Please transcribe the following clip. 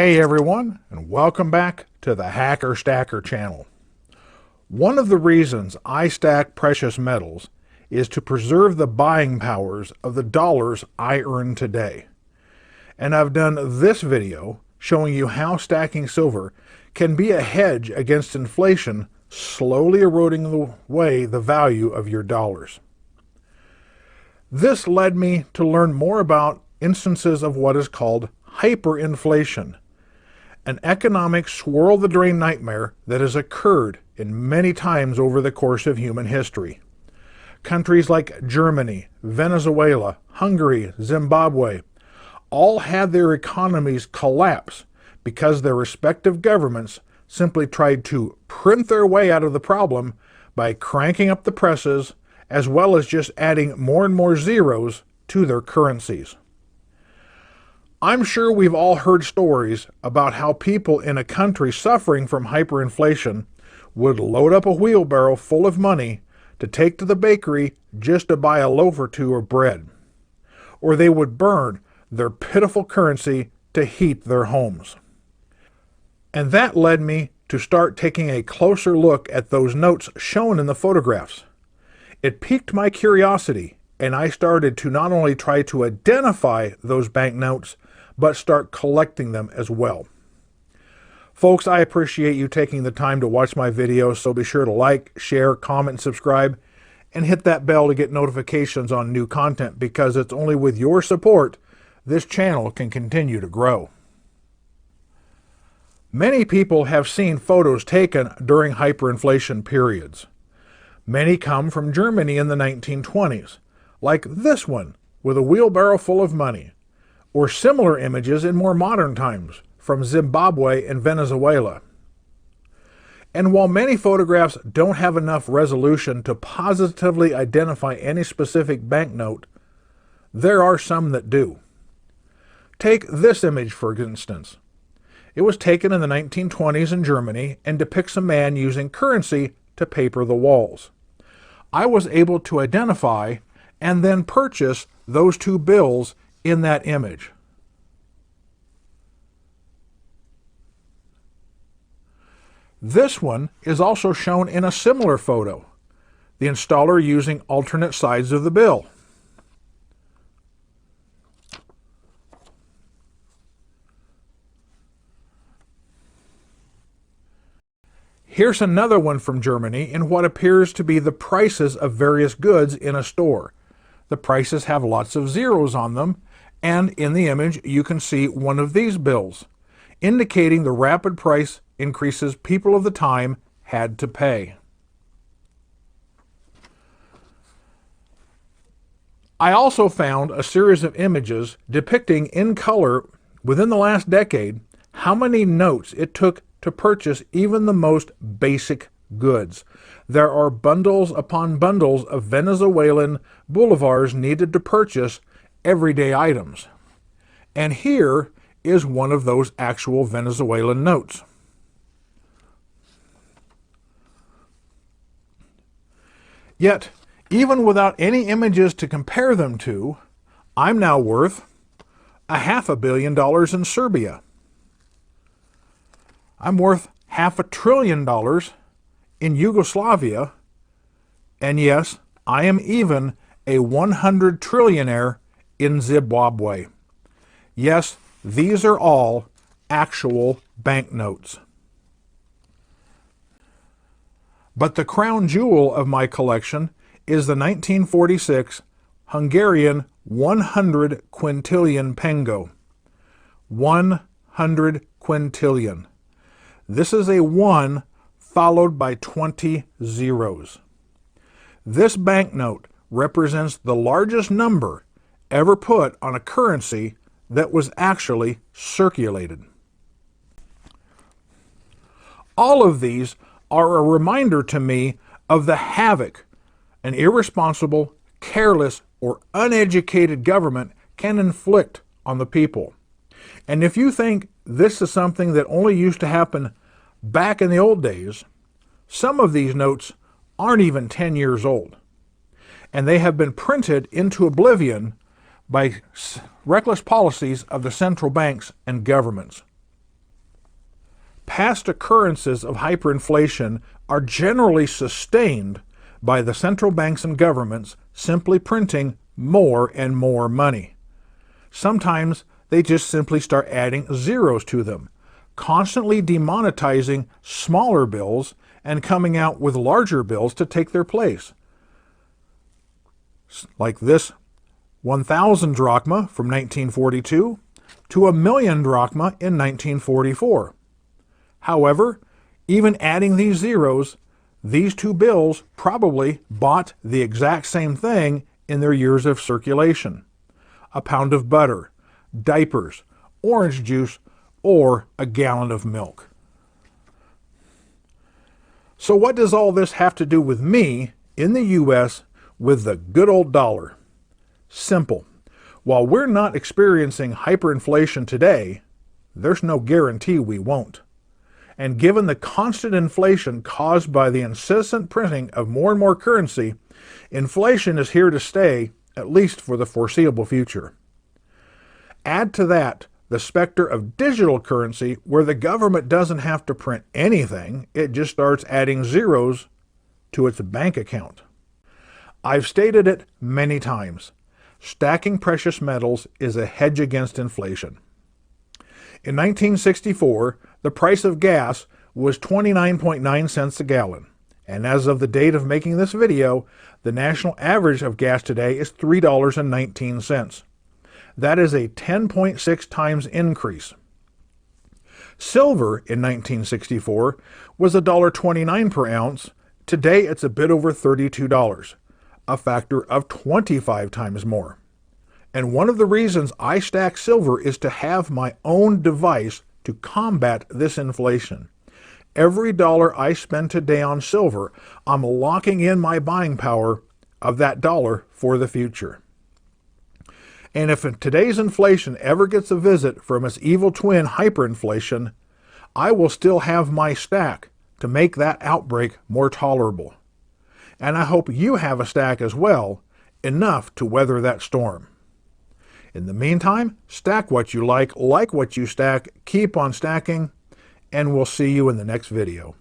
Hey everyone, and welcome back to the Hacker Stacker channel. One of the reasons I stack precious metals is to preserve the buying powers of the dollars I earn today. And I've done this video showing you how stacking silver can be a hedge against inflation slowly eroding away the value of your dollars. This led me to learn more about instances of what is called hyperinflation, an economic swirl-the-drain nightmare that has occurred in many times over the course of human history. Countries like Germany, Venezuela, Hungary, Zimbabwe all had their economies collapse because their respective governments simply tried to print their way out of the problem by cranking up the presses, as well as just adding more and more zeros to their currencies. I'm sure we've all heard stories about how people in a country suffering from hyperinflation would load up a wheelbarrow full of money to take to the bakery just to buy a loaf or two of bread. Or they would burn their pitiful currency to heat their homes. And that led me to start taking a closer look at those notes shown in the photographs. It piqued my curiosity, and I started to not only try to identify those banknotes, but start collecting them as well. Folks, I appreciate you taking the time to watch my videos, so be sure to like, share, comment, and subscribe, and hit that bell to get notifications on new content, because it's only with your support this channel can continue to grow. Many people have seen photos taken during hyperinflation periods. Many come from Germany in the 1920s, like this one with a wheelbarrow full of money, or similar images in more modern times from Zimbabwe and Venezuela. And while many photographs don't have enough resolution to positively identify any specific banknote, there are some that do. Take this image for instance. It was taken in the 1920s in Germany and depicts a man using currency to paper the walls. I was able to identify and then purchase those two bills in that image. This one is also shown in a similar photo, the installer using alternate sides of the bill. Here's another one from Germany in what appears to be the prices of various goods in a store. The prices have lots of zeros on them, and in the image you can see one of these bills, indicating the rapid price increases people of the time had to pay. I also found a series of images depicting in color within the last decade how many notes it took to purchase even the most basic goods. There are bundles upon bundles of Venezuelan bolivars needed to purchase everyday items. And here is one of those actual Venezuelan notes. Yet, even without any images to compare them to, I'm now worth $500 million in Serbia. I'm worth $500 billion in Yugoslavia, and yes, I am even a 100 trillionaire in Zimbabwe. Yes, these are all actual banknotes. But the crown jewel of my collection is the 1946 Hungarian 100 quintillion pengo. 100 quintillion. This is a 1 followed by 20 zeros. This banknote represents the largest number ever put on a currency that was actually circulated. All of these are a reminder to me of the havoc an irresponsible, careless, or uneducated government can inflict on the people. And if you think this is something that only used to happen back in the old days, some of these notes aren't even 10 years old. And they have been printed into oblivion by reckless policies of the central banks and governments. Past occurrences of hyperinflation are generally sustained by the central banks and governments simply printing more and more money. Sometimes they just simply start adding zeros to them, constantly demonetizing smaller bills and coming out with larger bills to take their place. Like this 1,000 drachma from 1942 to 1,000,000 drachma in 1944. However, even adding these zeros, these two bills probably bought the exact same thing in their years of circulation: a pound of butter, diapers, orange juice, or a gallon of milk. So what does all this have to do with me in the U.S. with the good old dollar? Simple. While we're not experiencing hyperinflation today, there's no guarantee we won't. And given the constant inflation caused by the incessant printing of more and more currency, inflation is here to stay, at least for the foreseeable future. Add to that the specter of digital currency, where the government doesn't have to print anything, it just starts adding zeros to its bank account. I've stated it many times. Stacking precious metals is a hedge against inflation. In 1964, the price of gas was 29.9 cents a gallon, and as of the date of making this video, the national average of gas today is $3.19. That is a 10.6 times increase. Silver in 1964 was $1.29 per ounce. Today it's a bit over $32, a factor of 25 times more. And one of the reasons I stack silver is to have my own device to combat this inflation. Every dollar I spend today on silver, I'm locking in my buying power of that dollar for the future. And if today's inflation ever gets a visit from its evil twin, hyperinflation, I will still have my stack to make that outbreak more tolerable. And I hope you have a stack as well, enough to weather that storm. In the meantime, stack what you like what you stack, keep on stacking, and we'll see you in the next video.